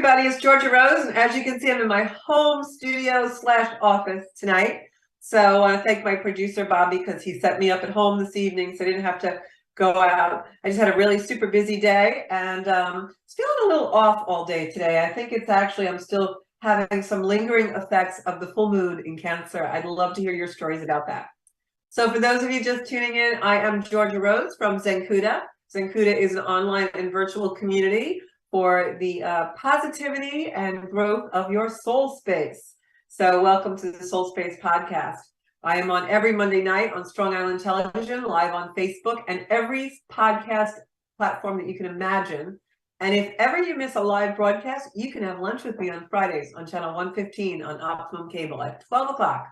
everybody, it's Georgia Rose, and as you can see, I'm in my home studio / office tonight. So I want to thank my producer, Bobby, because he set me up at home this evening, so I didn't have to go out. I just had a really super busy day, and it's feeling a little off all day today. I think it's actually, I'm still having some lingering effects of the full moon in Cancer. I'd love to hear your stories about that. So for those of you just tuning in, I am Georgia Rose from Zencuda. Zencuda is an online and virtual community for the positivity and growth of your soul space. So welcome to the Soul Space podcast. I am on every Monday night on Strong Island Television, live on Facebook, and every podcast platform that you can imagine. And if ever you miss a live broadcast, you can have lunch with me on Fridays on channel 115 on Optimum Cable at 12 o'clock.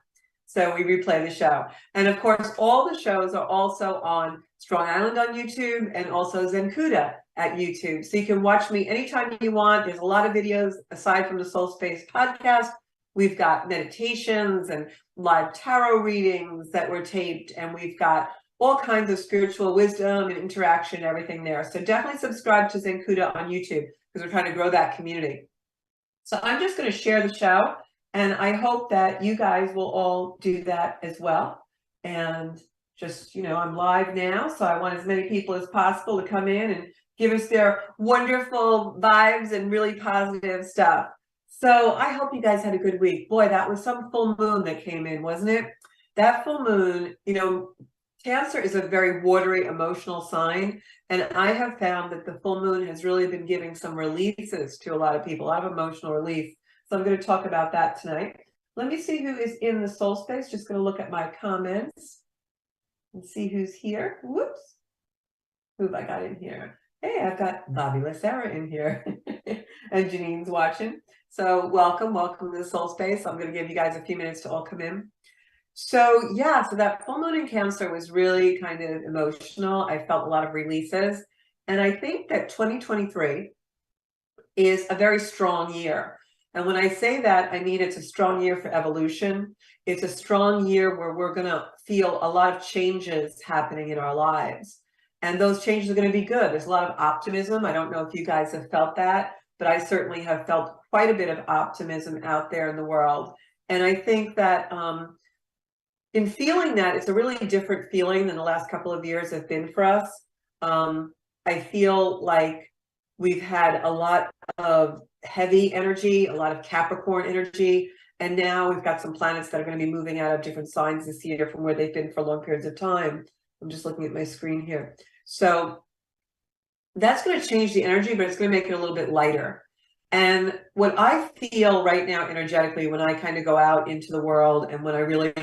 So we replay the show. And of course, all the shows are also on Strong Island on YouTube and also Zencuda at YouTube. So you can watch me anytime you want. There's a lot of videos aside from the Soul Space podcast. We've got meditations and live tarot readings that were taped, and we've got all kinds of spiritual wisdom and interaction and everything there. So definitely subscribe to Zencuda on YouTube because we're trying to grow that community. So I'm just going to share the show, and I hope that you guys will all do that as well. And just, you know, I'm live now, so I want as many people as possible to come in and give us their wonderful vibes and really positive stuff. So I hope you guys had a good week. Boy, that was some full moon that came in, wasn't it? That full moon, you know, Cancer is a very watery, emotional sign. And I have found that the full moon has really been giving some releases to a lot of people, a lot of emotional relief. So I'm going to talk about that tonight. Let me see who is in the soul space. Just going to look at my comments and see who's here. Whoops. Who have I got in here? Hey, I've got Bobby Lacera in here. And Janine's watching. So welcome to the soul space. I'm going to give you guys a few minutes to all come in. So yeah, so that full moon in Cancer was really kind of emotional. I felt a lot of releases. And I think that 2023 is a very strong year. And when I say that, I mean it's a strong year for evolution. It's a strong year where we're going to feel a lot of changes happening in our lives. And those changes are going to be good. There's a lot of optimism. I don't know if you guys have felt that, but I certainly have felt quite a bit of optimism out there in the world. And I think that in feeling that, it's a really different feeling than the last couple of years have been for us. I feel like we've had a lot of heavy energy, a lot of Capricorn energy, and now we've got some planets that are going to be moving out of different signs this year from where they've been for long periods of time. I'm just looking at my screen here. So that's going to change the energy, but it's going to make it a little bit lighter. And what I feel right now energetically when I kind of go out into the world and when I really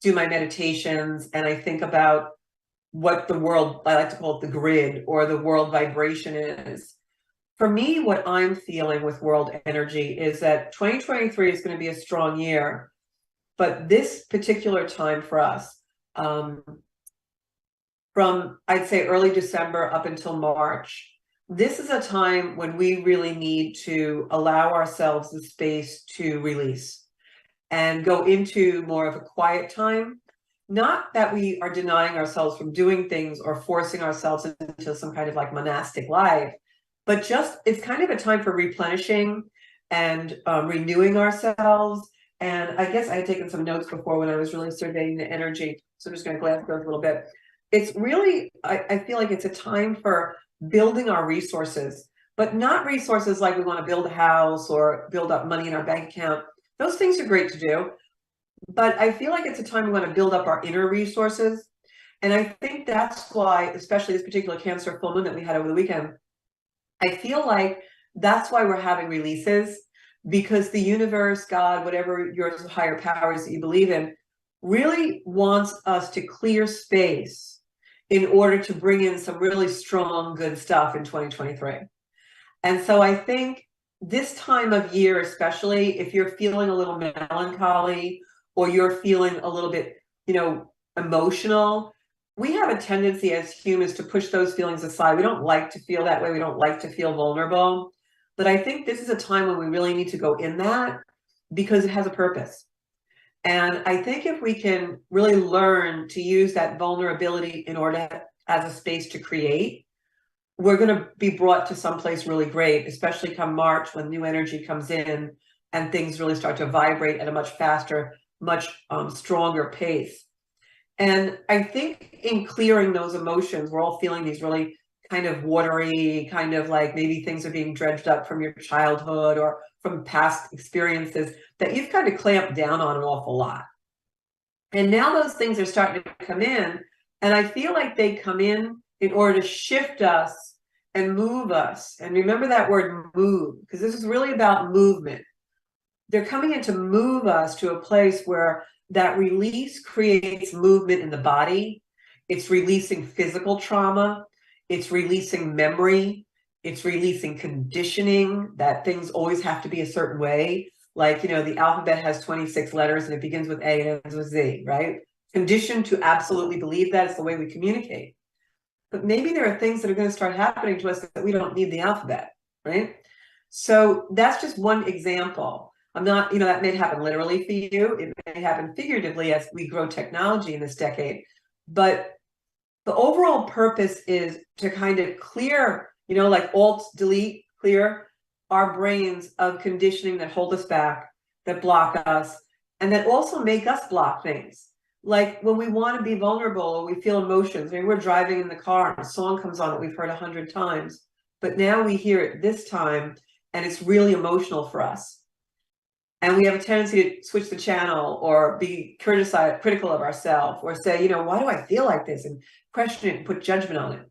do my meditations and I think about what the world, I like to call it the grid or the world vibration is. For me, what I'm feeling with world energy is that 2023 is going to be a strong year, but this particular time for us, from I'd say early December up until March, this is a time when we really need to allow ourselves the space to release and go into more of a quiet time. Not that we are denying ourselves from doing things or forcing ourselves into some kind of like monastic life, but just it's kind of a time for replenishing and renewing ourselves. And I guess I had taken some notes before when I was really surveying the energy. So I'm just going to glance through it a little bit. It's really, I feel like it's a time for building our resources, but not resources like we want to build a house or build up money in our bank account. Those things are great to do, but I feel like it's a time we want to build up our inner resources. And I think that's why, especially this particular Cancer full moon that we had over the weekend, I feel like that's why we're having releases, because the universe, God, whatever your higher powers that you believe in, really wants us to clear space in order to bring in some really strong, good stuff in 2023. And so I think this time of year, especially if you're feeling a little melancholy or you're feeling a little bit, you know, emotional, we have a tendency as humans to push those feelings aside. We don't like to feel that way. We don't like to feel vulnerable. But I think this is a time when we really need to go in that because it has a purpose. And I think if we can really learn to use that vulnerability in order as a space to create, we're going to be brought to someplace really great, especially come March when new energy comes in and things really start to vibrate at a much faster, much stronger pace. And I think in clearing those emotions, we're all feeling these really kind of watery, kind of like maybe things are being dredged up from your childhood or from past experiences that you've kind of clamped down on an awful lot. And now those things are starting to come in, and I feel like they come in order to shift us and move us. And remember that word move, because this is really about movement. They're coming in to move us to a place where that release creates movement in the body. It's releasing physical trauma. It's releasing memory. It's releasing conditioning that things always have to be a certain way. Like, you know, the alphabet has 26 letters and it begins with A and ends with Z, right? Conditioned to absolutely believe that it's the way we communicate. But maybe there are things that are going to start happening to us that we don't need the alphabet, right? So that's just one example. I'm not, you know, that may happen literally for you. It may happen figuratively as we grow technology in this decade. But the overall purpose is to kind of clear, you know, like alt, delete, clear our brains of conditioning that hold us back, that block us, and that also make us block things. Like when we want to be vulnerable or we feel emotions, maybe we're driving in the car and a song comes on that we've heard 100 times, but now we hear it this time and it's really emotional for us. And we have a tendency to switch the channel or be critical of ourselves or say, you know, why do I feel like this? And question it and put judgment on it.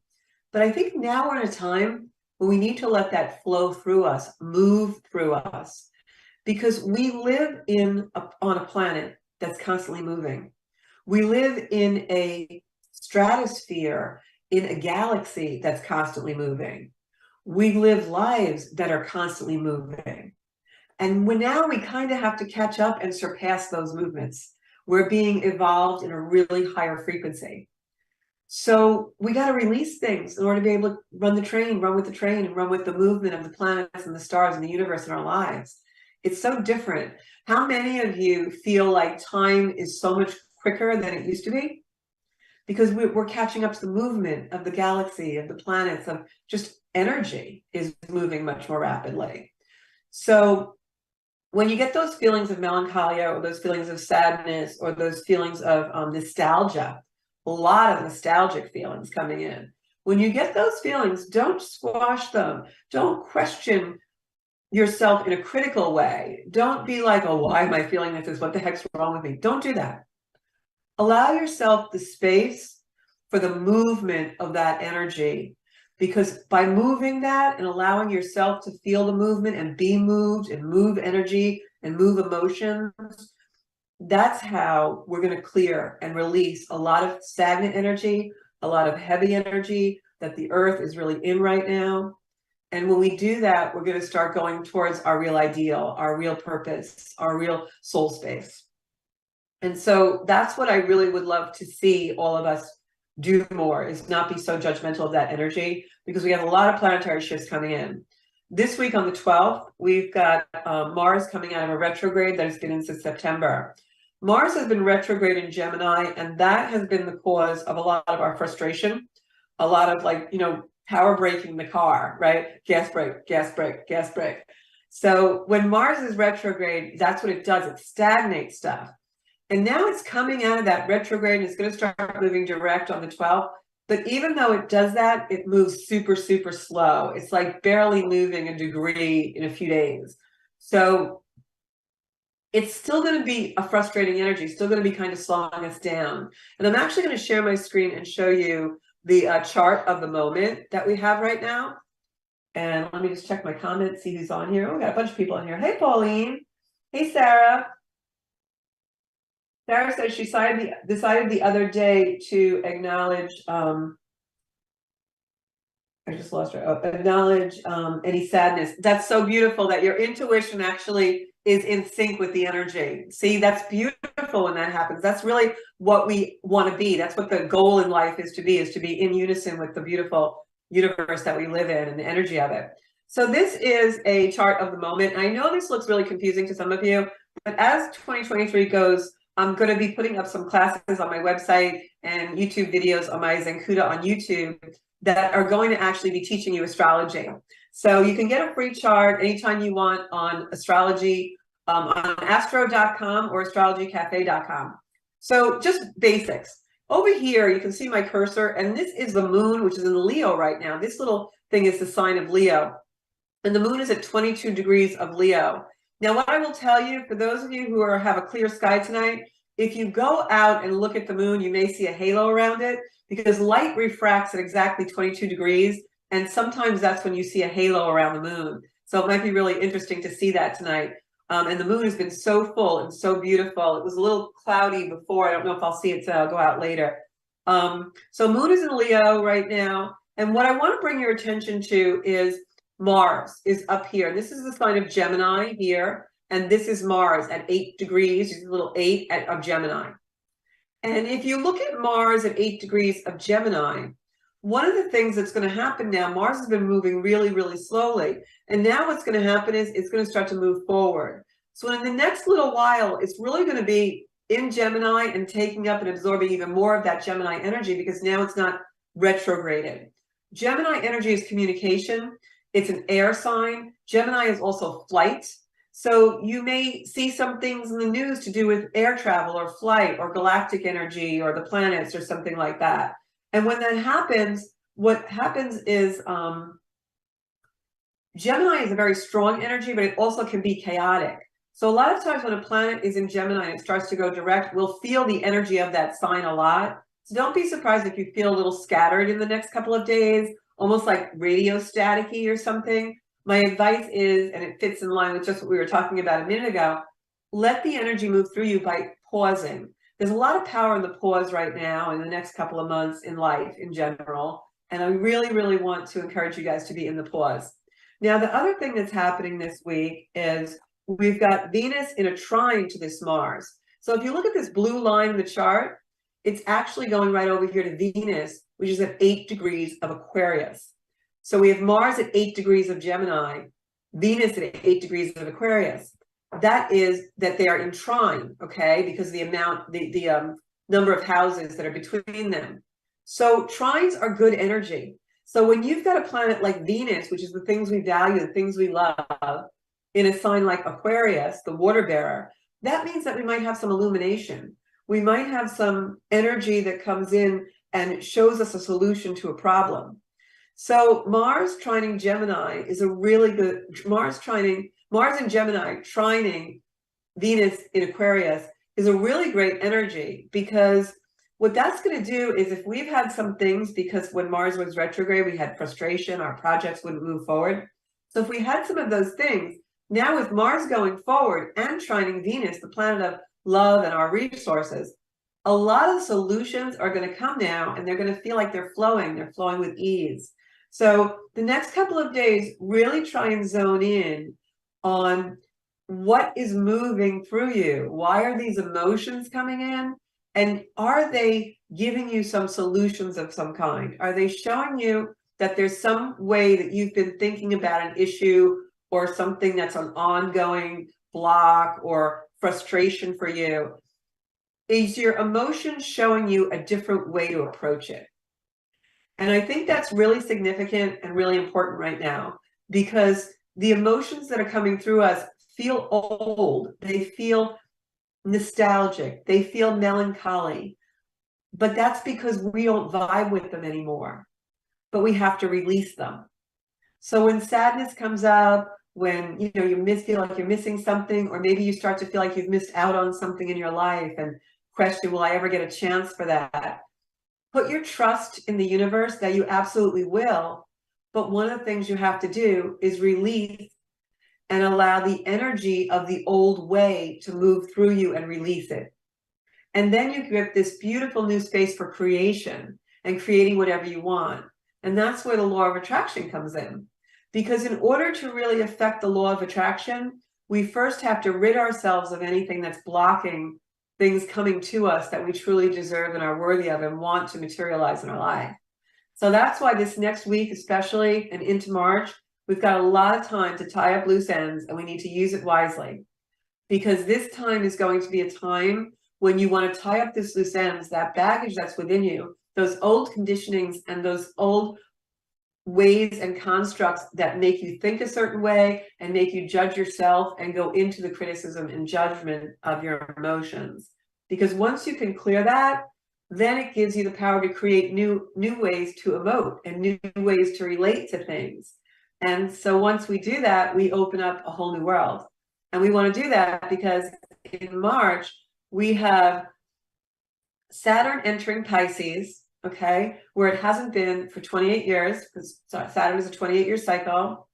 But I think now we're in a time when we need to let that flow through us, move through us, because we live on a planet that's constantly moving. We live in a stratosphere, in a galaxy that's constantly moving. We live lives that are constantly moving. And now we kind of have to catch up and surpass those movements. We're being evolved in a really higher frequency. So we got to release things in order to be able to run the train, run with the train, and run with the movement of the planets and the stars and the universe in our lives. It's so different. How many of you feel like time is so much quicker than it used to be? Because we're catching up to the movement of the galaxy, of the planets, of just energy is moving much more rapidly. So when you get those feelings of melancholia or those feelings of sadness or those feelings of nostalgia, a lot of nostalgic feelings coming in. When you get those feelings, don't squash them. Don't question yourself in a critical way. Don't be like, oh, why am I feeling this? What the heck's wrong with me? Don't do that. Allow yourself the space for the movement of that energy, because by moving that and allowing yourself to feel the movement and be moved and move energy and move emotions, that's how we're going to clear and release a lot of stagnant energy, a lot of heavy energy that the earth is really in right now. And when we do that, we're going to start going towards our real ideal, our real purpose, our real soul space. And so that's what I really would love to see all of us do more, is not be so judgmental of that energy, because we have a lot of planetary shifts coming in. This week on the 12th, we've got Mars coming out of a retrograde that has been in since September. Mars has been retrograde in Gemini, and that has been the cause of a lot of our frustration, a lot of, like, you know, power braking the car, right? Gas brake, gas brake, gas brake. So when Mars is retrograde, that's what it does. It stagnates stuff. And now it's coming out of that retrograde and it's going to start moving direct on the 12th. But even though it does that, it moves super, super slow. It's like barely moving a degree in a few days. So it's still going to be a frustrating energy, still going to be kind of slowing us down. And I'm actually going to share my screen and show you the chart of the moment that we have right now. And let me just check my comments, see who's on here. Oh, we got a bunch of people on here. Hey, Pauline. Hey, Sarah. Sarah says she decided the other day to acknowledge, I just lost her, acknowledge any sadness. That's so beautiful that your intuition actually is in sync with the energy. See, that's beautiful when that happens. That's really what we want to be. That's what the goal in life is to be in unison with the beautiful universe that we live in and the energy of it. So this is a chart of the moment. I know this looks really confusing to some of you, but as 2023 goes, I'm going to be putting up some classes on my website and YouTube videos on my Zencuda on YouTube that are going to actually be teaching you astrology. So you can get a free chart anytime you want on astrology, on astro.com or astrologycafe.com. So just basics. Over here, you can see my cursor, and this is the moon, which is in Leo right now. This little thing is the sign of Leo. And the moon is at 22 degrees of Leo. Now, what I will tell you, for those of you who have a clear sky tonight, if you go out and look at the moon, you may see a halo around it because light refracts at exactly 22 degrees. And sometimes that's when you see a halo around the moon. So it might be really interesting to see that tonight. And the moon has been so full and so beautiful. It was a little cloudy before. I don't know if I'll see it, so I'll go out later. So moon is in Leo right now. And what I want to bring your attention to is Mars is up here. This is the sign of Gemini here. And this is Mars at 8 degrees, a little 8 of Gemini. And if you look at Mars at 8 degrees of Gemini, one of the things that's going to happen now, Mars has been moving really, really slowly. And now what's going to happen is it's going to start to move forward. So in the next little while, it's really going to be in Gemini and taking up and absorbing even more of that Gemini energy because now it's not retrograded. Gemini energy is communication. It's an air sign. Gemini is also flight. So you may see some things in the news to do with air travel or flight or galactic energy or the planets or something like that. And when that happens, what happens is Gemini is a very strong energy, but it also can be chaotic. So a lot of times when a planet is in Gemini and it starts to go direct, we'll feel the energy of that sign a lot. So don't be surprised if you feel a little scattered in the next couple of days, almost like radio staticky or something. My advice is, and it fits in line with just what we were talking about a minute ago, let the energy move through you by pausing. There's a lot of power in the pause right now in the next couple of months in life in general. And I really, really want to encourage you guys to be in the pause. Now, the other thing that's happening this week is we've got Venus in a trine to this Mars. So if you look at this blue line in the chart, it's actually going right over here to Venus, which is at 8 degrees of Aquarius. So we have Mars at 8 degrees of Gemini, Venus at 8 degrees of Aquarius. That is that they are in trine, okay, because the number of houses that are between them. So trines are good energy. So when you've got a planet like Venus, which is the things we value, the things we love, in a sign like Aquarius, the water bearer, that means that we might have some illumination. We might have some energy that comes in and shows us a solution to a problem. So Mars trining Gemini is a really good, Mars in Gemini trining Venus in Aquarius is a really great energy, because what that's going to do is if we've had some things, because when Mars was retrograde, we had frustration, our projects wouldn't move forward. So if we had some of those things, now with Mars going forward and trining Venus, the planet of love and our resources, a lot of solutions are going to come now and they're going to feel like they're flowing with ease. So the next couple of days, really try and zone in on what is moving through you. Why are these emotions coming in? And are they giving you some solutions of some kind? Are they showing you that there's some way that you've been thinking about an issue or something that's an ongoing block or frustration for you? Is your emotion showing you a different way to approach it? And I think that's really significant and really important right now, because the emotions that are coming through us feel old. They feel nostalgic. They feel melancholy. But that's because we don't vibe with them anymore. But we have to release them. So when sadness comes up, when you feel like you're missing something, or maybe you start to feel like you've missed out on something in your life and question, will I ever get a chance for that? Put your trust in the universe that you absolutely will. But one of the things you have to do is release and allow the energy of the old way to move through you and release it. And then you get this beautiful new space for creation and creating whatever you want. And that's where the law of attraction comes in. Because in order to really affect the law of attraction, we first have to rid ourselves of anything that's blocking things coming to us that we truly deserve and are worthy of and want to materialize in our life. So that's why this next week, especially, and into March, we've got a lot of time to tie up loose ends, and we need to use it wisely. Because this time is going to be a time when you want to tie up this loose ends, that baggage that's within you, those old conditionings and those old ways and constructs that make you think a certain way and make you judge yourself and go into the criticism and judgment of your emotions. Because once you can clear that, then it gives you the power to create new ways to emote and new ways to relate to things. And so once we do that, we open up a whole new world. And we want to do that because in March, we have Saturn entering Pisces, okay, where it hasn't been for 28 years, because Saturn is a 28-year cycle.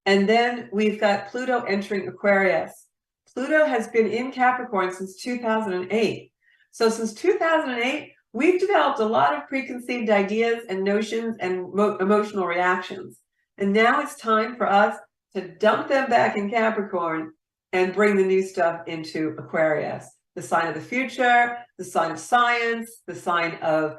And then we've got Pluto entering Aquarius. Pluto has been in Capricorn since 2008. So since 2008, we've developed a lot of preconceived ideas and notions and emotional reactions. And now it's time for us to dump them back in Capricorn and bring the new stuff into Aquarius. The sign of the future, the sign of science, the sign of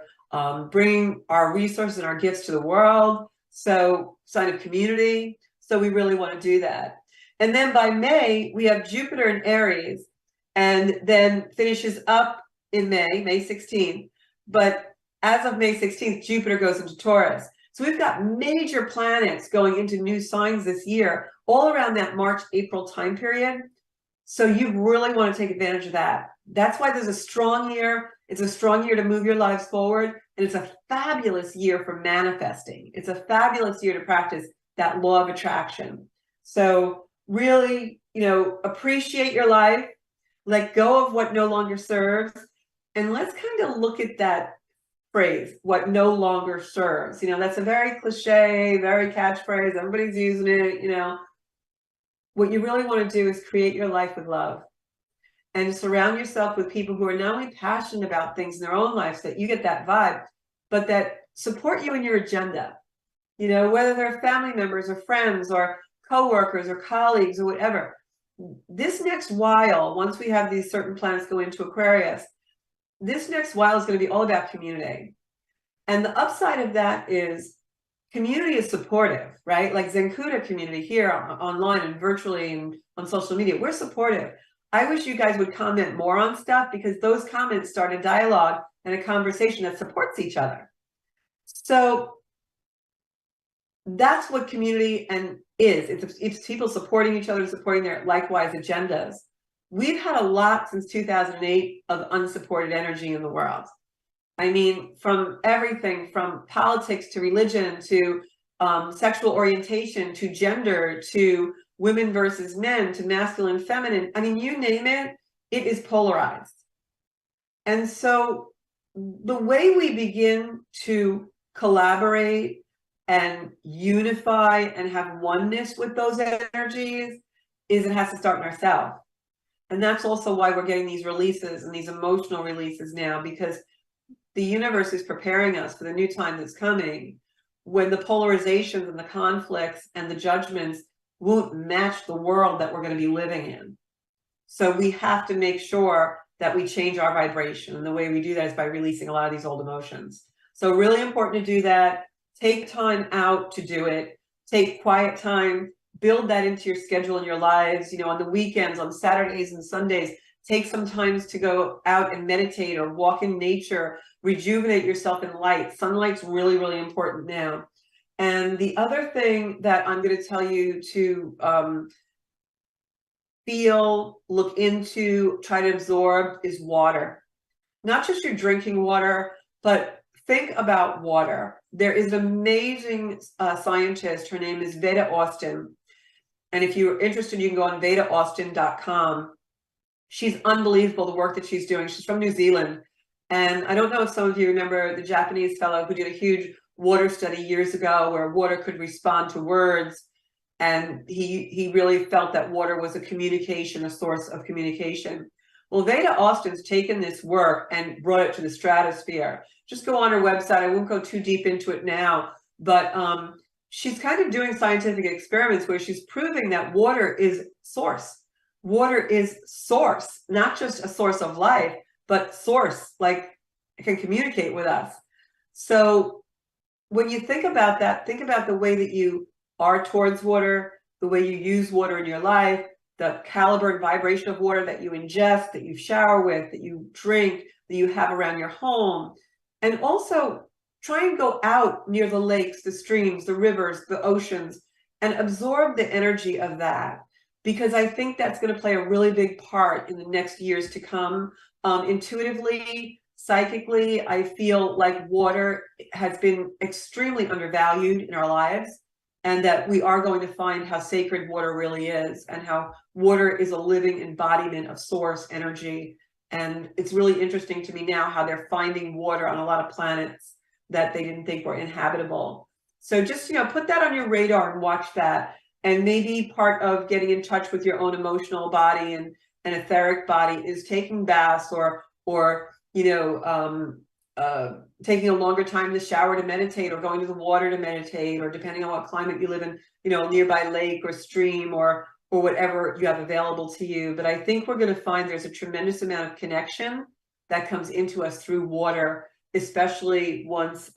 bringing our resources and our gifts to the world. So sign of community. So we really want to do that. And then by May, we have Jupiter in Aries, and then finishes up in May 16th. But as of May 16th, Jupiter goes into Taurus. So we've got major planets going into new signs this year, all around that March-April time period. So you really want to take advantage of that. That's why there's a strong year. It's a strong year to move your lives forward. And it's a fabulous year for manifesting. It's a fabulous year to practice that law of attraction. So really, appreciate your life, let go of what no longer serves. And let's kind of look at that phrase, what no longer serves. That's a very cliche, very catchphrase. Everybody's using it, What you really want to do is create your life with love and surround yourself with people who are not only passionate about things in their own lives, so that you get that vibe, but that support you in your agenda. Whether they're family members or friends or coworkers or colleagues or whatever. This next while, once we have these certain planets go into Aquarius, this next while is going to be all about community. And the upside of that is community is supportive, right? Like Zenkuda community here online and virtually and on social media, we're supportive. I wish you guys would comment more on stuff, because those comments start a dialogue and a conversation that supports each other. So that's what community is. It's people supporting each other, supporting their likewise agendas. We've had a lot since 2008 of unsupported energy in the world. I mean, from everything from politics to religion to sexual orientation to gender to women versus men to masculine, feminine. I mean, you name it, it is polarized. And so the way we begin to collaborate and unify and have oneness with those energies is it has to start in ourselves. And that's also why we're getting these releases and these emotional releases now, because the universe is preparing us for the new time that's coming, when the polarizations and the conflicts and the judgments won't match the world that we're going to be living in. So we have to make sure that we change our vibration. And the way we do that is by releasing a lot of these old emotions. So really important to do that. Take time out to do it. Take quiet time. Build that into your schedule in your lives. On the weekends, on Saturdays and Sundays, take some time to go out and meditate or walk in nature, rejuvenate yourself in light. Sunlight's really, really important now. And the other thing that I'm going to tell you to feel, look into, try to absorb is water. Not just your drinking water, but think about water. There is an amazing scientist. Her name is Veda Austin. And if you're interested, you can go on vedaaustin.com. She's unbelievable, the work that she's doing. She's from New Zealand. And I don't know if some of you remember the Japanese fellow who did a huge water study years ago where water could respond to words. And he really felt that water was a source of communication. Well, Veda Austin's taken this work and brought it to the stratosphere. Just go on her website. I won't go too deep into it now, but she's kind of doing scientific experiments where she's proving that water is source. Water is source, not just a source of life, but source, like it can communicate with us. So when you think about that, think about the way that you are towards water, the way you use water in your life, the caliber and vibration of water that you ingest, that you shower with, that you drink, that you have around your home. And also try and go out near the lakes, the streams, the rivers, the oceans, and absorb the energy of that, because I think that's going to play a really big part in the next years to come. Intuitively, psychically, I feel like water has been extremely undervalued in our lives, and that we are going to find how sacred water really is, and how water is a living embodiment of source energy. And it's really interesting to me now how they're finding water on a lot of planets that they didn't think were inhabitable. So just, put that on your radar and watch that. And maybe part of getting in touch with your own emotional body and etheric body is taking baths, or taking a longer time in the shower to meditate, or going to the water to meditate, or depending on what climate you live in, a nearby lake or stream, or whatever you have available to you. But I think we're going to find there's a tremendous amount of connection that comes into us through water, especially once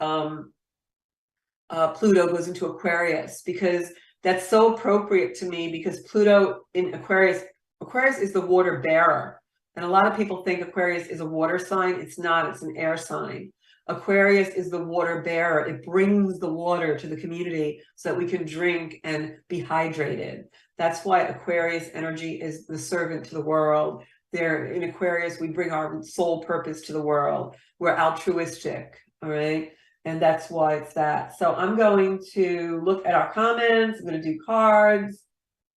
Pluto goes into Aquarius, because that's so appropriate to me, because Pluto in Aquarius is the water bearer. And a lot of people think Aquarius is a water sign. It's not, it's an air sign. Aquarius is the water bearer. It brings the water to the community so that we can drink and be hydrated. That's why Aquarius energy is the servant to the world. There in Aquarius, we bring our soul purpose to the world. We're altruistic, all right? And that's why it's that. So I'm going to look at our comments. I'm going to do cards.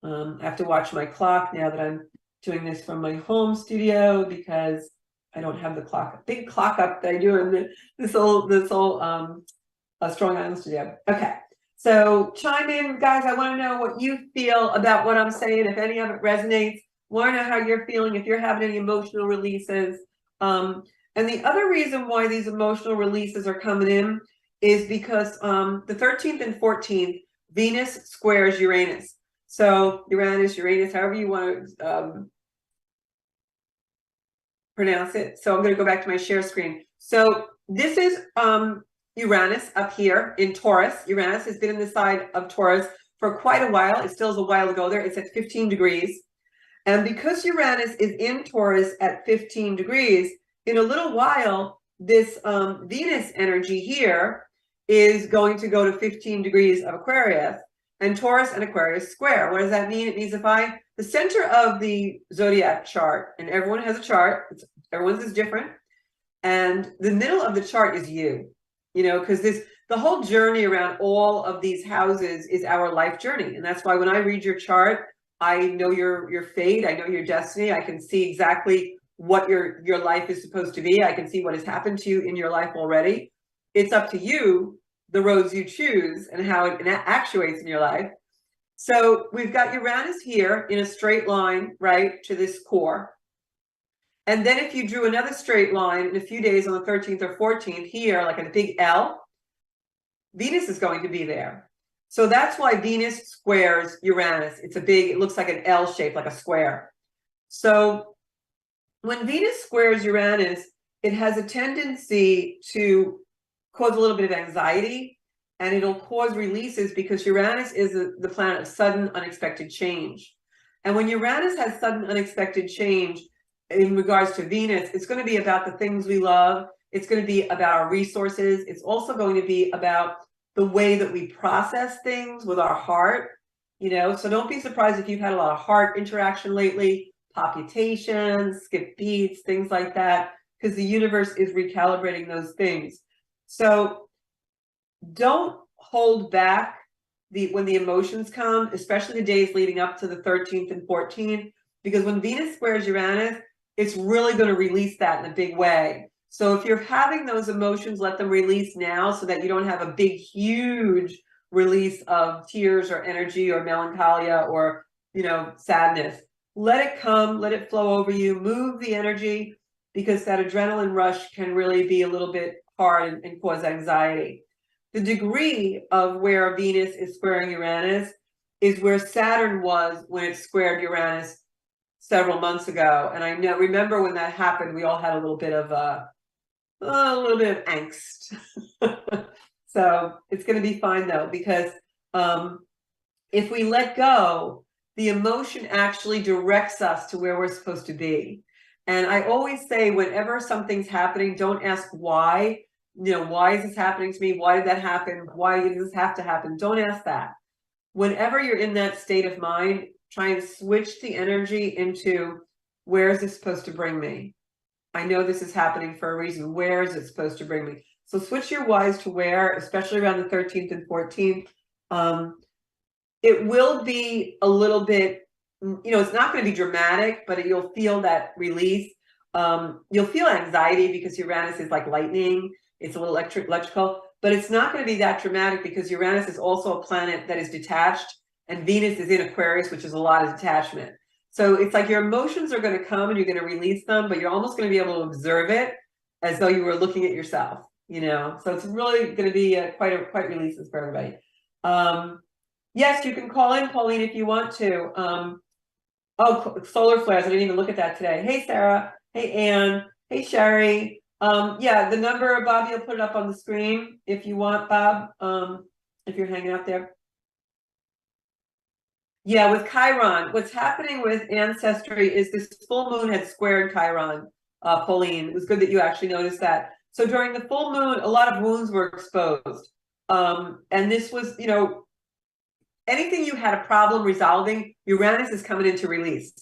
I have to watch my clock now that I'm doing this from my home studio, because I don't have the clock, big clock up that I do in this old Strong Island studio. Okay, so chime in, guys. I want to know what you feel about what I'm saying. If any of it resonates, want to know how you're feeling. If you're having any emotional releases. And the other reason why these emotional releases are coming in is because the 13th and 14th, Venus squares Uranus. So Uranus, however you want to pronounce it. So I'm going to go back to my share screen. So this is Uranus up here in Taurus. Uranus has been in the side of Taurus for quite a while. It still is a while to go there. It's at 15 degrees. And because Uranus is in Taurus at 15 degrees, in a little while, this Venus energy here is going to go to 15 degrees of Aquarius. And Taurus and Aquarius square. What does that mean? It means if the center of the zodiac chart, and everyone has a chart, everyone's is different, and the middle of the chart is you, because the whole journey around all of these houses is our life journey. And that's why when I read your chart, I know your fate, I know your destiny, I can see exactly what your life is supposed to be. I can see what has happened to you in your life already. It's up to you, the roads you choose, and how it actuates in your life. So we've got Uranus here in a straight line, right, to this core. And then if you drew another straight line in a few days on the 13th or 14th here, like a big L, Venus is going to be there. So that's why Venus squares Uranus. It looks like an L shape, like a square. So when Venus squares Uranus, it has a tendency to cause a little bit of anxiety, and it'll cause releases, because Uranus is the planet of sudden, unexpected change. And when Uranus has sudden, unexpected change in regards to Venus, it's going to be about the things we love. It's going to be about our resources. It's also going to be about the way that we process things with our heart, so don't be surprised if you've had a lot of heart interaction lately, palpitations, skip beats, things like that, because the universe is recalibrating those things. So don't hold back when the emotions come, especially the days leading up to the 13th and 14th, because when Venus squares Uranus, it's really going to release that in a big way. So if you're having those emotions, let them release now, so that you don't have a big, huge release of tears or energy or melancholia or, sadness. Let it come, let it flow over you, move the energy, because that adrenaline rush can really be a little bit hard and cause anxiety. The degree of where Venus is squaring Uranus is where Saturn was when it squared Uranus several months ago. And I remember when that happened, we all had a little bit of angst. So it's going to be fine though, because if we let go, the emotion actually directs us to where we're supposed to be. And I always say, whenever something's happening, don't ask why. why is this happening to me? Why did that happen? Why does this have to happen? Don't ask that. Whenever you're in that state of mind, try and switch the energy into, where is this supposed to bring me? I know this is happening for a reason. Where is it supposed to bring me? So switch your whys to where, especially around the 13th and 14th. It will be a little bit, it's not going to be dramatic, but you'll feel that release. You'll feel anxiety because Uranus is like lightning. It's a little electrical, but it's not going to be that dramatic because Uranus is also a planet that is detached, and Venus is in Aquarius, which is a lot of detachment. So it's like your emotions are going to come and you're going to release them, but you're almost going to be able to observe it as though you were looking at yourself, So it's really going to be quite releases for everybody. Yes, you can call in, Pauline, if you want to. Oh, solar flares. I didn't even look at that today. Hey, Sarah. Hey, Anne. Hey, Sherry. Yeah, the number, Bob, you'll put it up on the screen if you want, Bob, if you're hanging out there. Yeah, with Chiron, what's happening with Ancestry is this full moon had squared Chiron, Pauline. It was good that you actually noticed that. So during the full moon, a lot of wounds were exposed. And this was, anything you had a problem resolving, Uranus is coming in to release.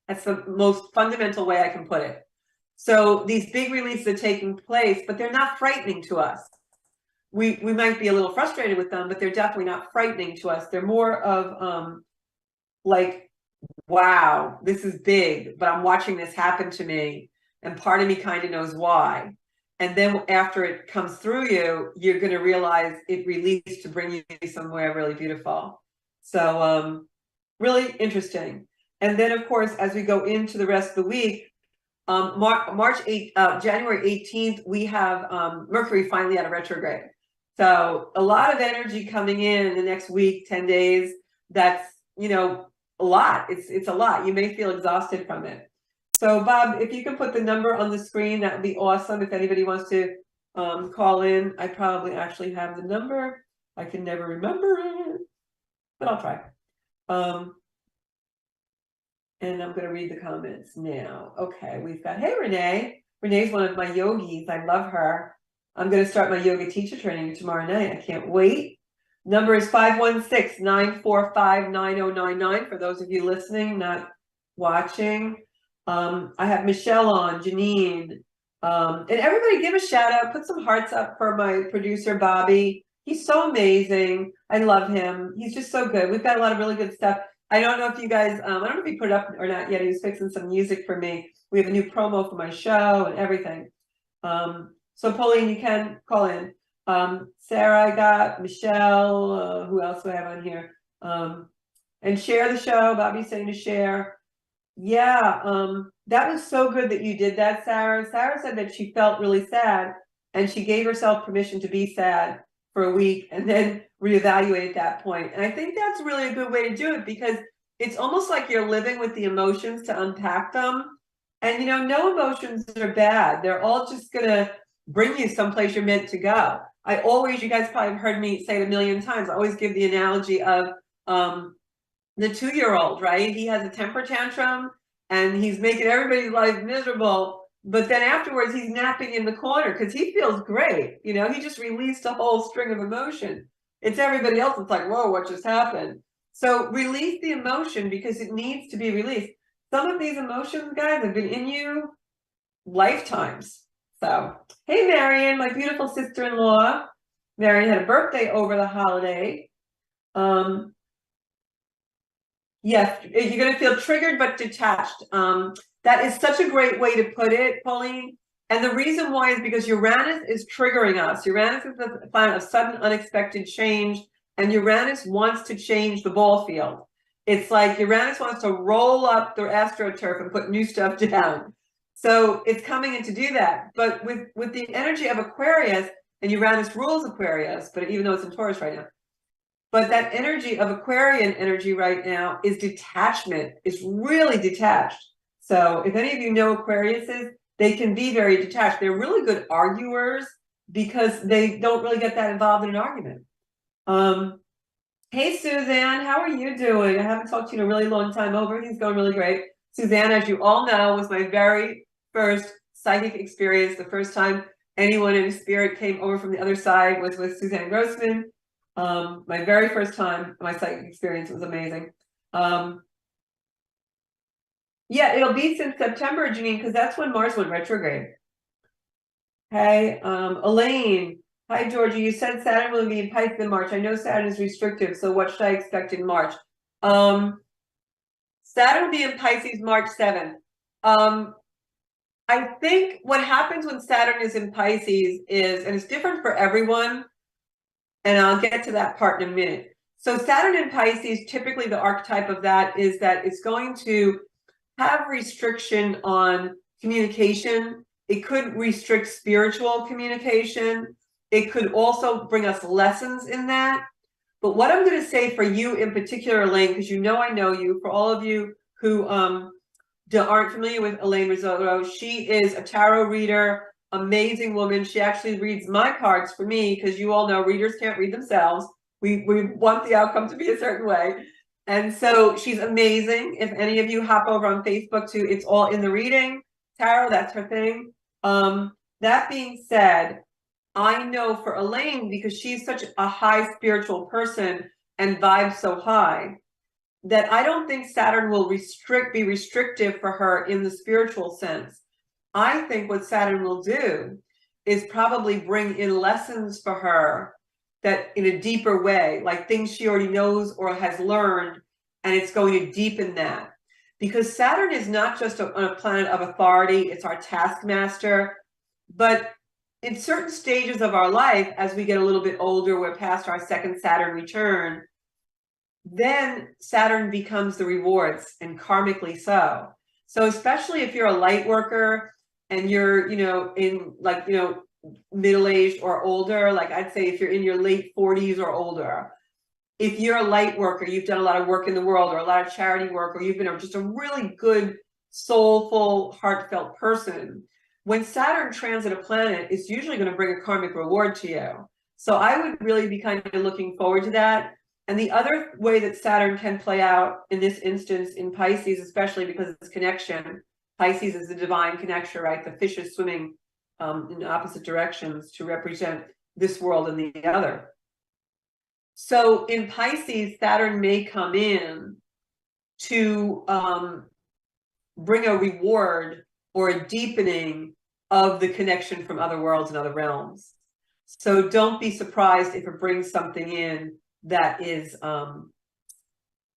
That's the most fundamental way I can put it. So these big releases are taking place, but they're not frightening to us. We might be a little frustrated with them, but they're definitely not frightening to us. They're more of like, wow, this is big, but I'm watching this happen to me. And part of me kind of knows why. And then after it comes through you, you're going to realize it released to bring you somewhere really beautiful. So really interesting. And then, of course, as we go into the rest of the week, January 18th, we have Mercury finally out of retrograde. So a lot of energy coming in the next week, 10 days. That's, a lot. It's a lot. You may feel exhausted from it. So Bob, if you can put the number on the screen, that would be awesome. If anybody wants to call in, I probably actually have the number. I can never remember it, but I'll try. And I'm going to read the comments now. Okay, we've got, hey, Renee. Renee's one of my yogis. I love her. I'm going to start my yoga teacher training tomorrow night. I can't wait. Number is 516-945-9099 for those of you listening, not watching. I have Michelle on, Janine. And everybody give a shout out. Put some hearts up for my producer, Bobby. He's so amazing. I love him. He's just so good. We've got a lot of really good stuff. I don't know if you guys, I don't know if he put it up or not yet. He was fixing some music for me. We have a new promo for my show and everything. So Pauline, you can call in. Sarah, I got Michelle. Who else do I have on here? And share the show. Bobby's saying to share. Yeah, that was so good that you did that, Sarah. Sarah said that she felt really sad and she gave herself permission to be sad for a week and then reevaluate at that point. And I think that's really a good way to do it because it's almost like you're living with the emotions to unpack them. And, no emotions are bad. They're all just going to bring you someplace you're meant to go. You guys probably have heard me say it a million times. I always give the analogy of the 2-year-old, right? He has a temper tantrum and he's making everybody's life miserable. But then afterwards, he's napping in the corner because he feels great. He just released a whole string of emotion. It's everybody else that's like, whoa, what just happened? So release the emotion because it needs to be released. Some of these emotions, guys, have been in you lifetimes. So, hey, Marion, my beautiful sister-in-law. Marion had a birthday over the holiday. Yes, you're going to feel triggered but detached. That is such a great way to put it, Pauline. And the reason why is because Uranus is triggering us. Uranus is the planet of sudden, unexpected change. And Uranus wants to change the ball field. It's like Uranus wants to roll up the AstroTurf and put new stuff down. So it's coming in to do that. But with the energy of Aquarius, and Uranus rules Aquarius, but even though it's in Taurus right now, but that energy of Aquarian energy right now is detachment. It's really detached. So if any of you know Aquariuses, they can be very detached. They're really good arguers because they don't really get that involved in an argument. Hey, Suzanne, how are you doing? I haven't talked to you in a really long time. Everything's going really great. Suzanne, as you all know, was my very first psychic experience, the first time anyone in spirit came over from the other side was with Suzanne Grossman. My very first time, my psychic experience was amazing. Yeah, it'll be since September, Janine, because that's when Mars went retrograde. Okay, Elaine. Hi, Georgie. You said Saturn will be in Pisces in March. I know Saturn is restrictive, so what should I expect in March? Saturn will be in Pisces March 7th. I think what happens when Saturn is in Pisces is, and it's different for everyone, and I'll get to that part in a minute. So Saturn in Pisces, typically the archetype of that is that it's going to have restriction on communication. It could restrict spiritual communication. It could also bring us lessons in that. But what I'm going to say for you in particular, Elaine, because you know I know you, for all of you who aren't familiar with Elaine Risotto, she is a tarot reader, amazing woman. She actually reads my cards for me, because you all know readers can't read themselves. We want the outcome to be a certain way. And so she's amazing. If any of you hop over on Facebook to It's All in the Reading Tarot, that's her thing. That being said, I know for Elaine, because she's such a high spiritual person and vibes so high, that I don't think Saturn will be restrictive for her in the spiritual sense. I think what Saturn will do is probably bring in lessons for her that in a deeper way, like things she already knows or has learned, and it's going to deepen that. Because Saturn is not just a planet of authority, it's our taskmaster, but in certain stages of our life, as we get a little bit older, we're past our second Saturn return, then Saturn becomes the rewards, and karmically so. So especially if you're a light worker and you're, in middle-aged or older, like I'd say if you're in your late 40s or older, if you're a light worker, you've done a lot of work in the world or a lot of charity work, or you've been just a really good, soulful, heartfelt person, when Saturn transit a planet, it's usually going to bring a karmic reward to you. So I would really be kind of looking forward to that. And the other way that Saturn can play out in this instance in Pisces, especially because it's connection, Pisces is the divine connection, right? The fish is swimming in opposite directions to represent this world and the other. So in Pisces, Saturn may come in to bring a reward or a deepening of the connection from other worlds and other realms. So don't be surprised if it brings something in that is a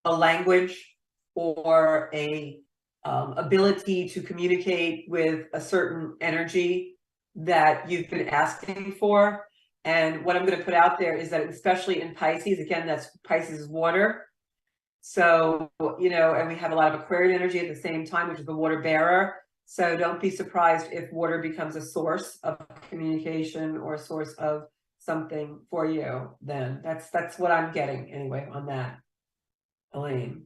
language or a ability to communicate with a certain energy that you've been asking for. And what I'm going to put out there is that especially in Pisces, again, that's Pisces is water. So, and we have a lot of Aquarian energy at the same time, which is the water bearer. So don't be surprised if water becomes a source of communication or a source of something for you. Then that's what I'm getting anyway on that, Elaine.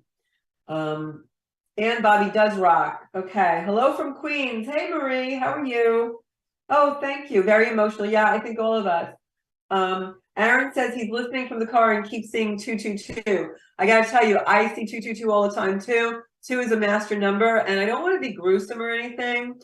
And Bobby does rock. Okay. Hello from Queens. Hey, Marie, how are you? Oh, thank you. Very emotional. Yeah, I think all of us. Aaron says he's listening from the car and keeps seeing 222. I got to tell you, I see 222 all the time too. 2 is a master number, and I don't want to be gruesome or anything,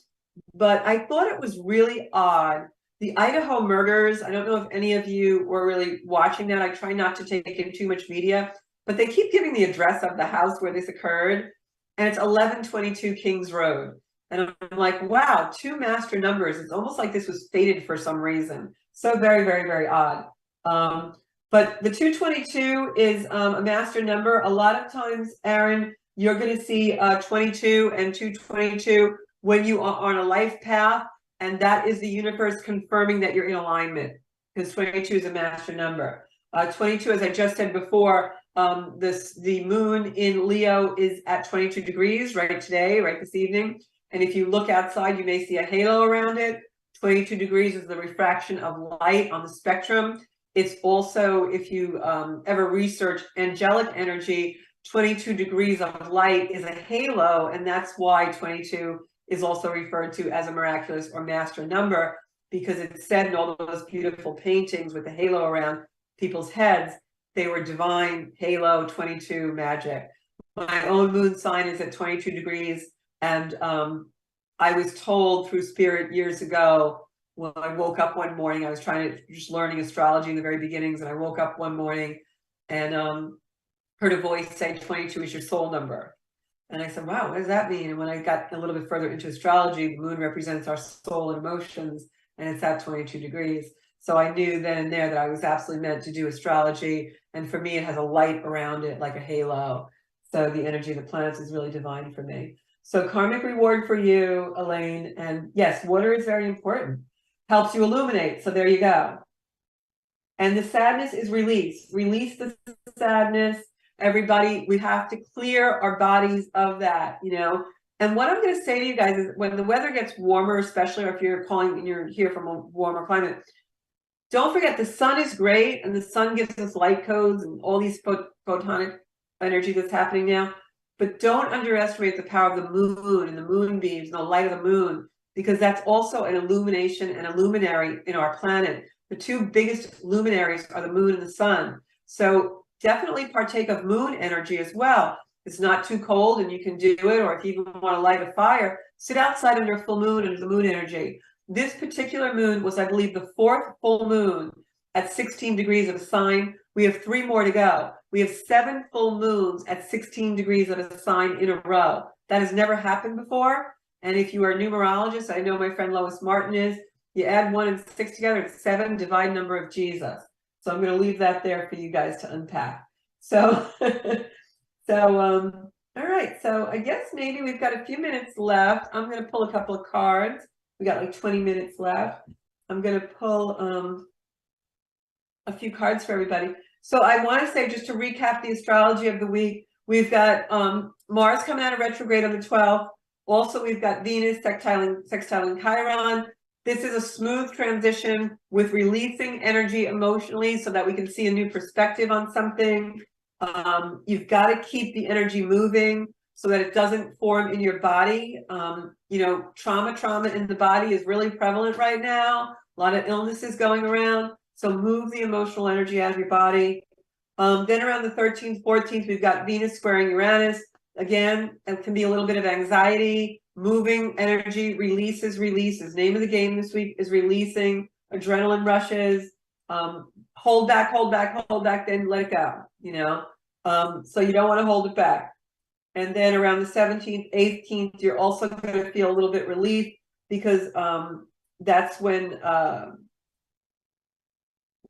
but I thought it was really odd. The Idaho murders, I don't know if any of you were really watching that. I try not to take in too much media, but they keep giving the address of the house where this occurred, and it's 1122 Kings Road. And I'm like, wow, 2 master numbers. It's almost like this was fated for some reason. So very, very, very odd. But the 222 is a master number. A lot of times, Aaron, you're going to see 22 and 222 when you are on a life path, and that is the universe confirming that you're in alignment, because 22 is a master number. 22, as I just said before, the moon in Leo is at 22 degrees right today, right this evening. And if you look outside, you may see a halo around it. 22 degrees is the refraction of light on the spectrum. It's also, if you ever research angelic energy, 22 degrees of light is a halo, and that's why 22 is also referred to as a miraculous or master number, because it's said in all those beautiful paintings with the halo around people's heads, they were divine halo 22 magic. My own moon sign is at 22 degrees, and I was told through spirit years ago when I woke up one morning. I was just learning astrology in the very beginnings, and I woke up one morning and heard a voice say 22 is your soul number. And I said, wow, what does that mean? And when I got a little bit further into astrology, the moon represents our soul and emotions, and it's at 22 degrees. So I knew then and there that I was absolutely meant to do astrology. And for me, it has a light around it like a halo. So the energy of the planets is really divine for me. So karmic reward for you, Elaine. And yes, water is very important. Helps you illuminate. So there you go. And the sadness is release. Release the sadness. Everybody, we have to clear our bodies of that, you know. And what I'm going to say to you guys is when the weather gets warmer, especially if you're calling and you're here from a warmer climate, don't forget the sun is great and the sun gives us light codes and all these photonic energy that's happening now. But don't underestimate the power of the moon and the moonbeams and the light of the moon, because that's also an illumination and a luminary in our planet. The two biggest luminaries are the moon and the sun. So definitely partake of moon energy as well. It's not too cold and you can do it, or if you even want to light a fire, sit outside under a full moon under the moon energy. This particular moon was, I believe, the 4th full moon at 16 degrees of a sign. We have 3 more to go. We have 7 full moons at 16 degrees of a sign in a row. That has never happened before. And if you are a numerologist, I know my friend Lois Martin is, you add 1 and 6 together, it's 7, divine number of Jesus. So I'm going to leave that there for you guys to unpack. So, all right. So I guess maybe we've got a few minutes left. I'm going to pull a couple of cards. We got like 20 minutes left. I'm going to pull a few cards for everybody. So I want to say, just to recap the astrology of the week, we've got Mars coming out of retrograde on the 12th. Also, we've got Venus sextiling Chiron. This is a smooth transition with releasing energy emotionally so that we can see a new perspective on something. You've got to keep the energy moving so that it doesn't form in your body. You know, trauma in the body is really prevalent right now. A lot of illnesses going around. So move the emotional energy out of your body. Then around the 13th, 14th, we've got Venus squaring Uranus. Again, it can be a little bit of anxiety. Moving energy releases. Name of the game this week is releasing. Adrenaline rushes. Hold back, then let it go, you know. So you don't want to hold it back. And then around the 17th, 18th, you're also going to feel a little bit relief, because that's when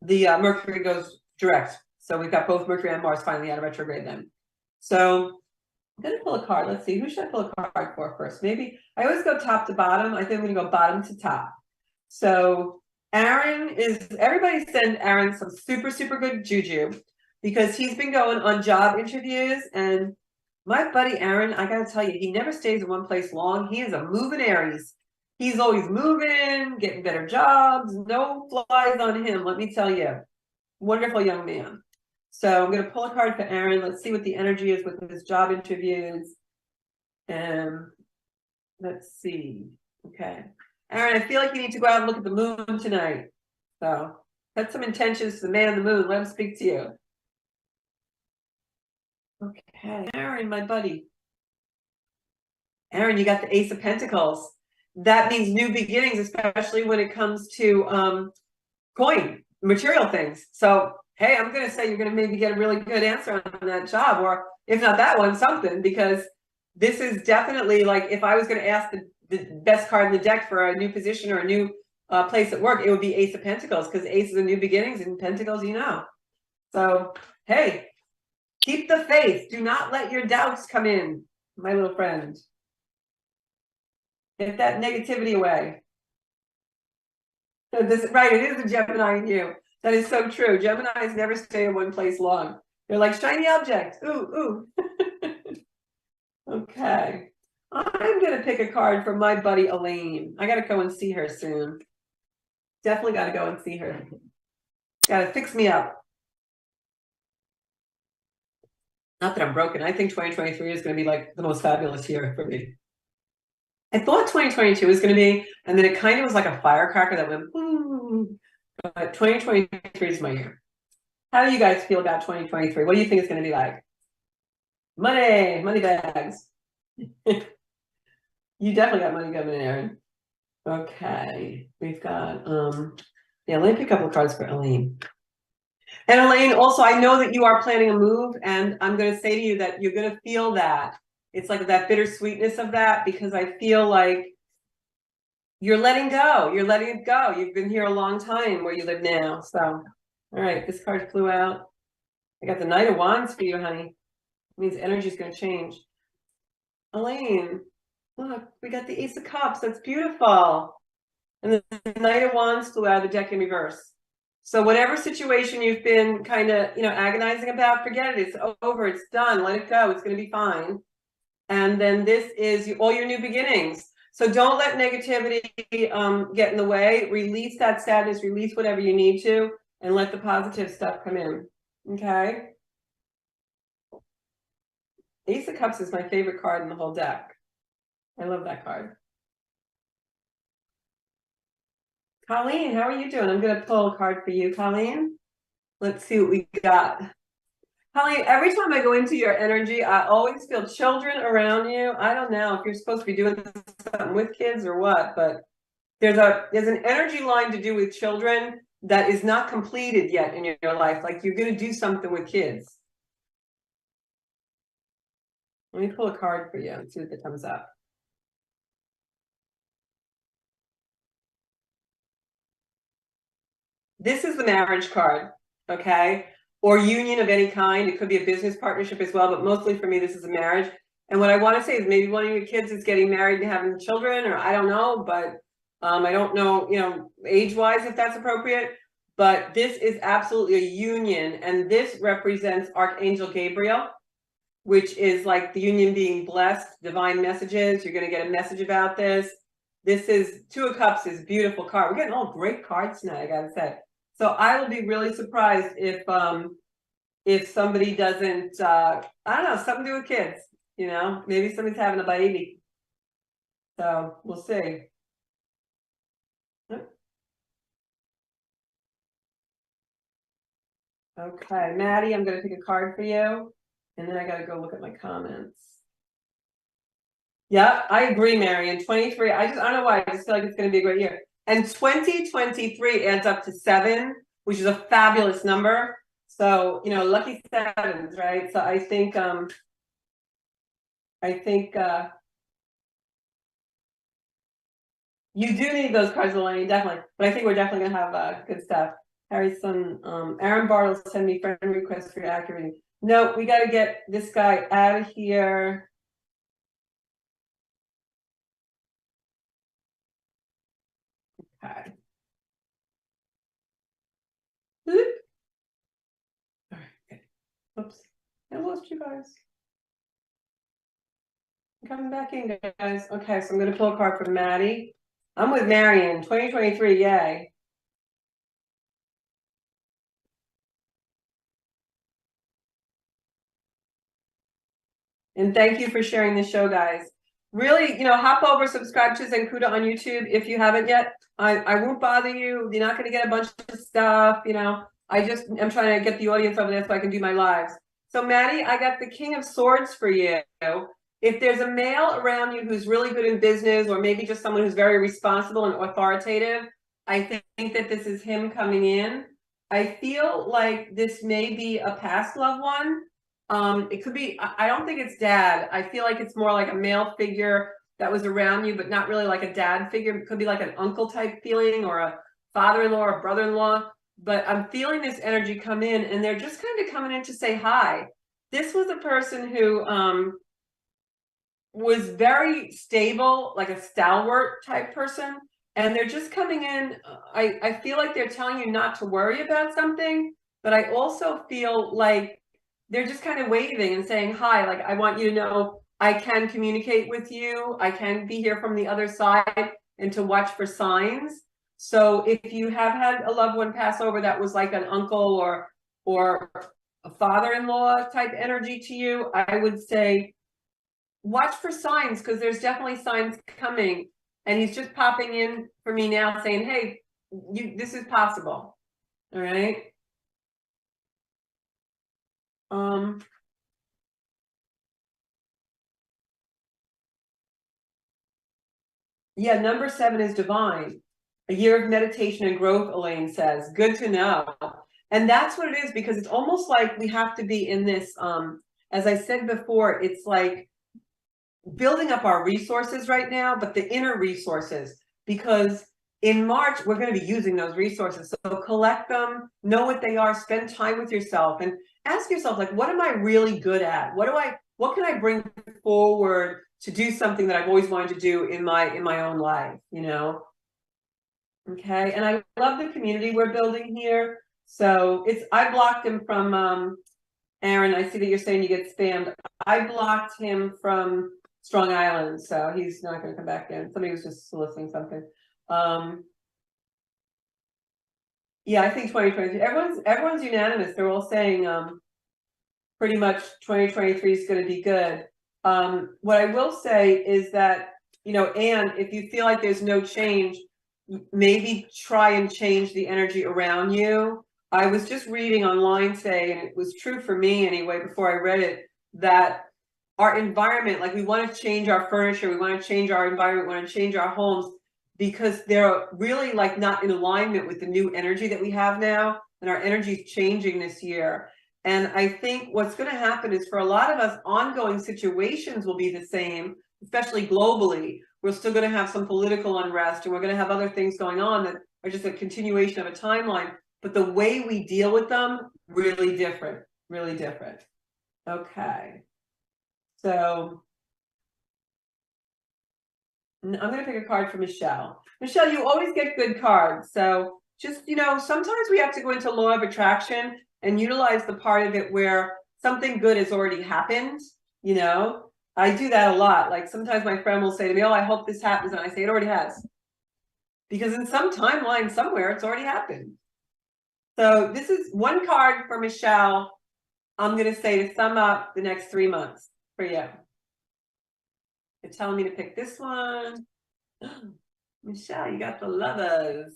the Mercury goes direct. So we've got both Mercury and Mars finally out of retrograde then. So I'm going to pull a card. Let's see. Who should I pull a card for first? Maybe I always go top to bottom. I think I'm going to go bottom to top. So Aaron is, everybody send Aaron some super, super good juju, because he's been going on job interviews. And my buddy Aaron, I got to tell you, he never stays in one place long. He is a moving Aries. He's always moving, getting better jobs. No flies on him, let me tell you. Wonderful young man. So I'm going to pull a card for Aaron. Let's see what the energy is with his job interviews. And let's see. Okay. Aaron, I feel like you need to go out and look at the moon tonight. So set some intentions to the man in the moon. Let him speak to you. Okay. Aaron, my buddy. Aaron, you got the Ace of Pentacles. That means new beginnings, especially when it comes to coin, material things. So hey, I'm going to say you're going to maybe get a really good answer on that job, or if not that one, something, because this is definitely like, if I was going to ask the best card in the deck for a new position or a new place at work, it would be Ace of Pentacles, because Ace is a new beginnings and Pentacles, you know. So, hey, keep the faith. Do not let your doubts come in, my little friend. Get that negativity away. So this, right, it is a Gemini in you. That is so true. Geminis never stay in one place long. They're like shiny objects. Ooh, ooh. Okay. I'm going to pick a card from my buddy Elaine. I got to go and see her soon. Definitely got to go and see her. Got to fix me up. Not that I'm broken. I think 2023 is going to be like the most fabulous year for me. I thought 2022 was going to be, and then it kind of was like a firecracker that went, boom. But 2023 is my year. How do you guys feel about 2023? What do you think it's going to be like? Money bags. You definitely got money coming in, Aaron. Okay, we've got, yeah, let me pick a couple of cards for Elaine. And Elaine, also, I know that you are planning a move, and I'm gonna say to you that you're gonna feel that. It's like that bittersweetness of that, because I feel like you're letting go. You're letting it go. You've been here a long time where you live now. So, all right, this card flew out. I got the Knight of Wands for you, honey. It means energy's gonna change. Elaine, look, we got the Ace of Cups. That's beautiful. And the Knight of Wands flew out of the deck in reverse. So whatever situation you've been kind of, agonizing about, forget it. It's over. It's done. Let it go. It's going to be fine. And then this is all your new beginnings. So don't let negativity get in the way. Release that sadness. Release whatever you need to, and let the positive stuff come in. Okay. Ace of Cups is my favorite card in the whole deck. I love that card. Colleen, how are you doing? I'm going to pull a card for you, Colleen. Let's see what we got. Colleen, every time I go into your energy, I always feel children around you. I don't know if you're supposed to be doing something with kids or what, but there's an energy line to do with children that is not completed yet in your life. Like you're going to do something with kids. Let me pull a card for you and see what comes up. This is the marriage card, okay? Or union of any kind. It could be a business partnership as well, but mostly for me, this is a marriage. And what I want to say is maybe one of your kids is getting married and having children, or I don't know, but I don't know, age-wise if that's appropriate. But this is absolutely a union, and this represents Archangel Gabriel, which is like the union being blessed, divine messages. You're going to get a message about this. This is Two of Cups is a beautiful card. We're getting all great cards tonight, I gotta say. So I will be really surprised if somebody doesn't I don't know, something to do with kids, maybe somebody's having a baby. So we'll see. Okay, Maddie, I'm gonna pick a card for you, and then I gotta go look at my comments. Yeah, I agree, Marion. 23. I don't know why. I just feel like it's gonna be a great year. And 2023 adds up to 7, which is a fabulous number. So, lucky sevens, right? So I think you do need those cards, Elaine, definitely. But I think we're definitely gonna have good stuff. Harrison, Aaron Bartle send me friend request for your accurate. No, we gotta get this guy out of here. Okay. All right. Oops. I lost you guys. I'm coming back in, guys. Okay, so I'm gonna pull a card from Maddie. I'm with Marion. 2023, yay. And thank you for sharing the show, guys. Really, hop over, subscribe to Zenkuda on YouTube if you haven't yet. I won't bother you. You're not going to get a bunch of stuff. I'm trying to get the audience over there so I can do my lives. So, Maddie, I got the King of Swords for you. If there's a male around you who's really good in business, or maybe just someone who's very responsible and authoritative, I think that this is him coming in. I feel like this may be a past loved one. It could be, I don't think it's dad. I feel like it's more like a male figure that was around you, but not really like a dad figure. It could be like an uncle type feeling, or a father-in-law or brother-in-law. But I'm feeling this energy come in, and they're just kind of coming in to say hi. This was a person who was very stable, like a stalwart type person. And they're just coming in. I feel like they're telling you not to worry about something, but I also feel like they're just kind of waving and saying hi, like, I want you to know I can communicate with you. I can be here from the other side, and to watch for signs. So if you have had a loved one pass over that was like an uncle or a father-in-law type energy to you, I would say watch for signs, because there's definitely signs coming. And he's just popping in for me now saying, hey, this is possible. All right. Yeah, number 7 is divine. A year of meditation and growth, Elaine says. Good to know. And that's what it is, because it's almost like we have to be in this, as I said before, it's like building up our resources right now, but the inner resources, because in March, we're going to be using those resources. So collect them, know what they are, spend time with yourself, and ask yourself, like, what am I really good at? What can I bring forward to do something that I've always wanted to do in my own life, you know? Okay, and I love the community we're building here. So I blocked him from Aaron. I see that you're saying you get spammed. I blocked him from Strong Island, so he's not going to come back in. Somebody was just soliciting something. Yeah, I think 2023. Everyone's unanimous. They're all saying pretty much 2023 is going to be good. What I will say is that, you know, Anne, if you feel like there's no change, maybe try and change the energy around you. I was just reading online today, and it was true for me anyway, before I read it, that our environment, like we want to change our furniture, we want to change our environment, we want to change our homes, because they're really like not in alignment with the new energy that we have now, and our energy is changing this year. And I think what's going to happen is, for a lot of us, ongoing situations will be the same, especially globally. We're still going to have some political unrest, and we're going to have other things going on that are just a continuation of a timeline. But the way we deal with them, really different, really different. Okay. So I'm going to pick a card for Michelle. Michelle, you always get good cards. So just, you know, sometimes we have to go into law of attraction and utilize the part of it where something good has already happened. You know, I do that a lot. Like sometimes my friend will say to me, oh, I hope this happens. And I say, it already has. Because in some timeline somewhere, it's already happened. So this is one card for Michelle. I'm going to say to sum up the next 3 months for you. They're telling me to pick this one. Michelle, you got the Lovers.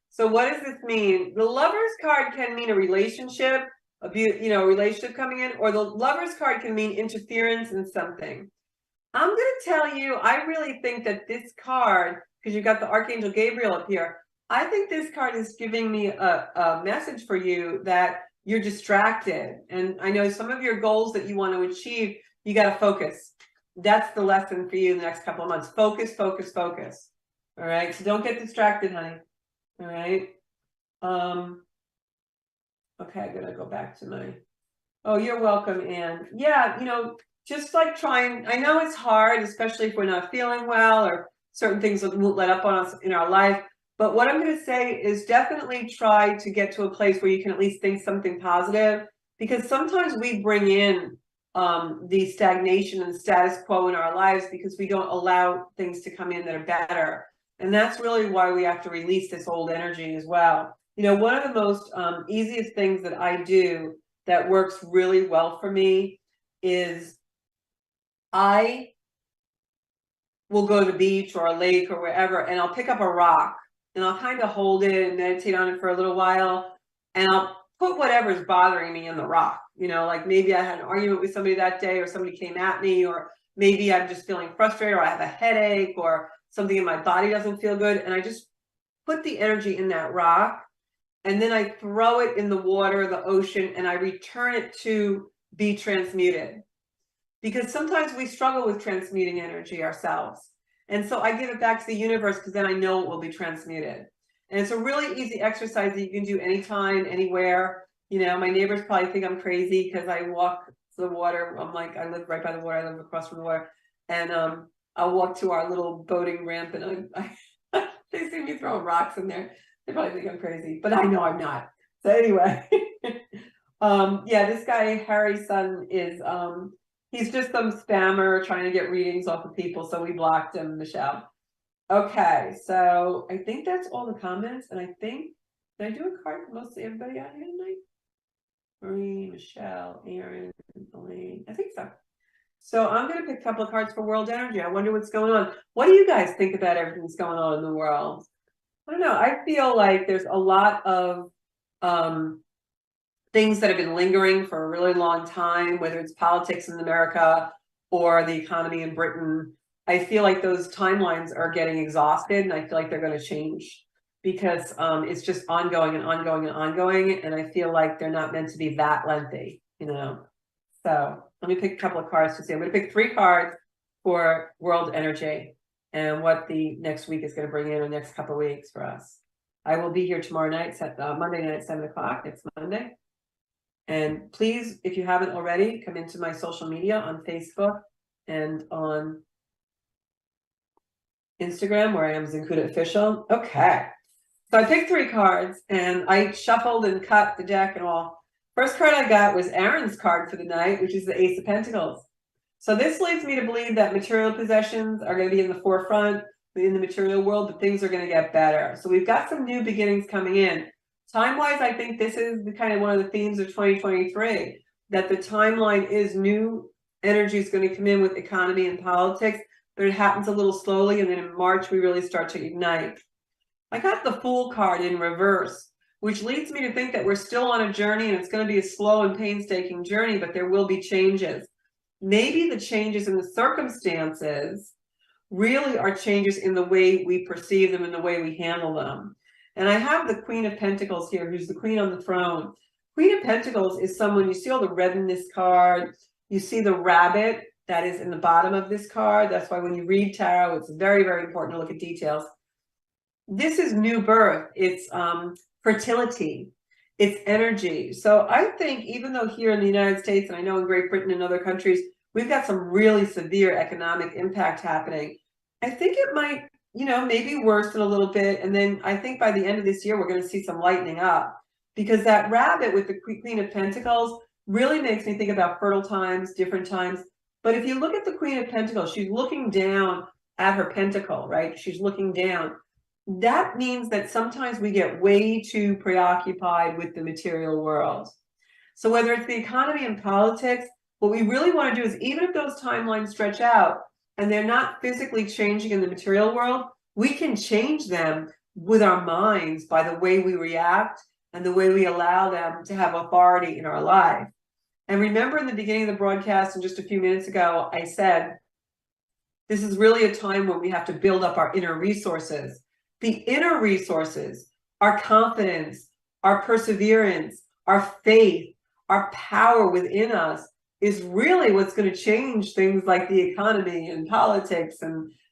So what does this mean? The Lovers card can mean a relationship, relationship coming in, or the Lovers card can mean interference in something. I'm going to tell you, I really think that this card, because you've got the Archangel Gabriel up here, I think this card is giving me a message for you that you're distracted. And I know some of your goals that you want to achieve, you got to focus. That's the lesson for you in the next couple of months. Focus, focus, focus. All right. So don't get distracted, honey. All right. Okay, I'm gonna go back to my. Oh, you're welcome, Anne. Yeah, you know, just like trying. I know it's hard, especially if we're not feeling well or certain things that won't let up on us in our life. But what I'm going to say is definitely try to get to a place where you can at least think something positive, because sometimes we bring in the stagnation and status quo in our lives because we don't allow things to come in that are better. And that's really why we have to release this old energy as well. You know, one of the most easiest things that I do that works really well for me is I will go to the beach or a lake or wherever, and I'll pick up a rock and I'll kind of hold it and meditate on it for a little while, and I'll put whatever's bothering me in the rock. You know, like maybe I had an argument with somebody that day, or somebody came at me, or maybe I'm just feeling frustrated, or I have a headache, or something in my body doesn't feel good, and I just put the energy in that rock, and then I throw it in the water, the ocean, and I return it to be transmuted. Because sometimes we struggle with transmuting energy ourselves. And so I give it back to the universe, because then I know it will be transmuted. And it's a really easy exercise that you can do anytime, anywhere. You know, my neighbors probably think I'm crazy because I walk to the water. I'm like, I live right by the water. I live across from the water. And I'll walk to our little boating ramp, and they see me throwing rocks in there. They probably think I'm crazy, but I know I'm not. So anyway, yeah, this guy, Harry's son, is he's just some spammer trying to get readings off of people, so we blocked him, Michelle. Okay, so I think that's all the comments, and I think, did I do a card for mostly everybody out here tonight? Marie, Michelle, Aaron, Elaine, I think so. So I'm going to pick a couple of cards for world energy. I wonder what's going on. What do you guys think about everything that's going on in the world? I don't know. I feel like there's a lot of things that have been lingering for a really long time, whether it's politics in America or the economy in Britain, I feel like those timelines are getting exhausted, and I feel like they're going to change because it's just ongoing and ongoing and ongoing, and I feel like they're not meant to be that lengthy, you know. So let me pick a couple of cards to see. I'm going to pick 3 cards for world energy and what the next week is going to bring in the next couple of weeks for us. I will be here tomorrow night, Monday night at 7 o'clock. It's Monday. And please, if you haven't already, come into my social media on Facebook and on Instagram, where I am Zenkuda Official. Okay. So I picked 3 cards and I shuffled and cut the deck and all. First card I got was Aaron's card for the night, which is the Ace of Pentacles. So this leads me to believe that material possessions are going to be in the forefront in the material world, but things are going to get better. So we've got some new beginnings coming in. Time-wise, I think this is kind of one of the themes of 2023, that the timeline is new energy is going to come in with economy and politics, but it happens a little slowly, and then in March, we really start to ignite. I got the Fool card in reverse, which leads me to think that we're still on a journey, and it's going to be a slow and painstaking journey, but there will be changes. Maybe the changes in the circumstances really are changes in the way we perceive them and the way we handle them. And I have the Queen of Pentacles here, who's the queen on the throne. Queen of Pentacles is someone, you see all the red in this card, you see the rabbit that is in the bottom of this card. That's why when you read tarot, it's very, very important to look at details. This is new birth. It's fertility. It's energy. So I think even though here in the United States, and I know in Great Britain and other countries, we've got some really severe economic impact happening, I think it might, you know, maybe worsen a little bit. And then I think by the end of this year, we're going to see some lightening up, because that rabbit with the Queen of Pentacles really makes me think about fertile times, different times. But if you look at the Queen of Pentacles, she's looking down at her pentacle, right? She's looking down. That means that sometimes we get way too preoccupied with the material world. So whether it's the economy and politics, what we really want to do is, even if those timelines stretch out and they're not physically changing in the material world, we can change them with our minds by the way we react and the way we allow them to have authority in our life. And remember, in the beginning of the broadcast and just a few minutes ago, I said, this is really a time when we have to build up our inner resources. The inner resources, our confidence, our perseverance, our faith, our power within us is really what's going to change things like the economy and politics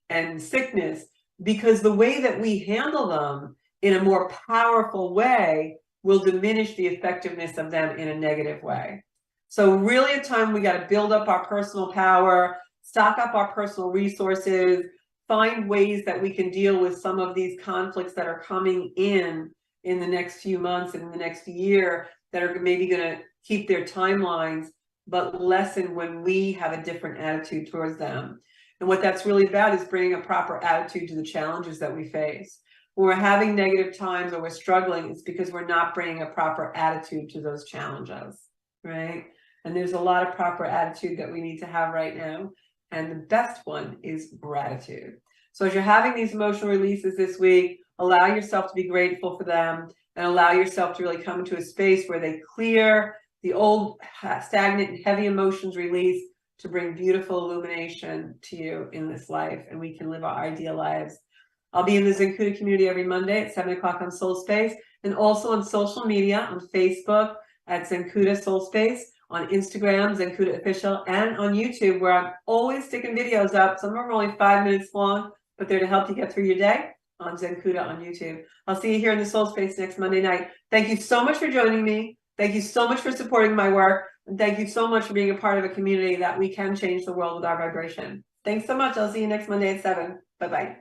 and sickness, because the way that we handle them in a more powerful way will diminish the effectiveness of them in a negative way. So really a time we got to build up our personal power, stock up our personal resources, find ways that we can deal with some of these conflicts that are coming in the next few months and in the next year, that are maybe going to keep their timelines, but lessen when we have a different attitude towards them. And what that's really about is bringing a proper attitude to the challenges that we face. When we're having negative times or we're struggling, it's because we're not bringing a proper attitude to those challenges, right? And there's a lot of proper attitude that we need to have right now. And the best one is gratitude. So as you're having these emotional releases this week, allow yourself to be grateful for them, and allow yourself to really come into a space where they clear the old stagnant and heavy emotions, release, to bring beautiful illumination to you in this life, and we can live our ideal lives. I'll be in the Zenkuda community every Monday at 7 o'clock on Soul Space, and also on social media, on Facebook at Zenkuda Soul Space, on Instagram, Zenkuda Official, and on YouTube, where I'm always sticking videos up. Some of them are only 5 minutes long, but they're to help you get through your day, on Zenkuda on YouTube. I'll see you here in the Soul Space next Monday night. Thank you so much for joining me. Thank you so much for supporting my work. And thank you so much for being a part of a community that we can change the world with our vibration. Thanks so much. I'll see you next Monday at 7. Bye-bye.